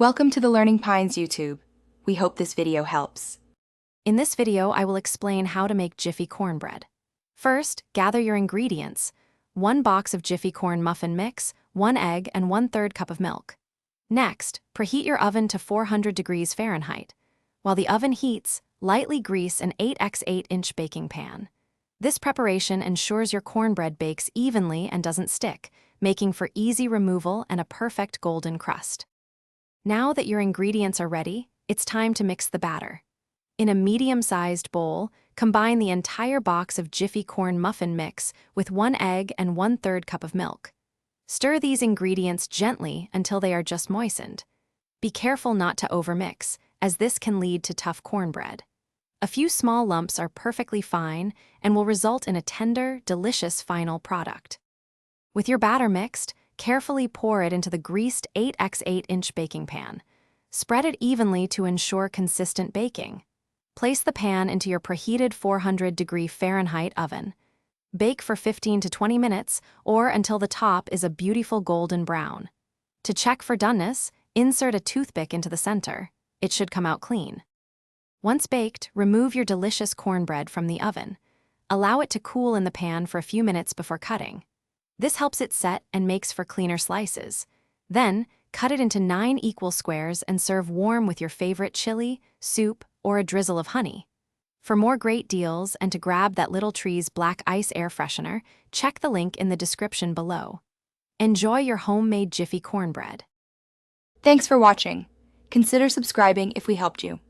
Welcome to the Learning Pines YouTube. We hope this video helps. In this video, I will explain how to make Jiffy cornbread. First, gather your ingredients: 1 box of Jiffy corn muffin mix, 1 egg, and 1/3 cup of milk. Next, preheat your oven to 400 degrees Fahrenheit. While the oven heats, lightly grease an 8x8-inch baking pan. This preparation ensures your cornbread bakes evenly and doesn't stick, making for easy removal and a perfect golden crust. Now that your ingredients are ready, it's time to mix the batter. In a medium-sized bowl, combine the entire box of Jiffy corn muffin mix with 1 egg and 1/3 cup of milk. Stir these ingredients gently until they are just moistened. Be careful not to overmix, as this can lead to tough cornbread. A few small lumps are perfectly fine and will result in a tender, delicious final product. With your batter mixed, carefully pour it into the greased 8x8-inch baking pan. Spread it evenly to ensure consistent baking. Place the pan into your preheated 400-degree Fahrenheit oven. Bake for 15 to 20 minutes or until the top is a beautiful golden brown. To check for doneness, insert a toothpick into the center. It should come out clean. Once baked, remove your delicious cornbread from the oven. Allow it to cool in the pan for a few minutes before cutting. This helps it set and makes for cleaner slices. Then, cut it into 9 equal squares and serve warm with your favorite chili, soup, or a drizzle of honey. For more great deals and to grab that Little Trees Black Ice Air Freshener, check the link in the description below. Enjoy your homemade Jiffy cornbread. Thanks for watching. Consider subscribing if we helped you.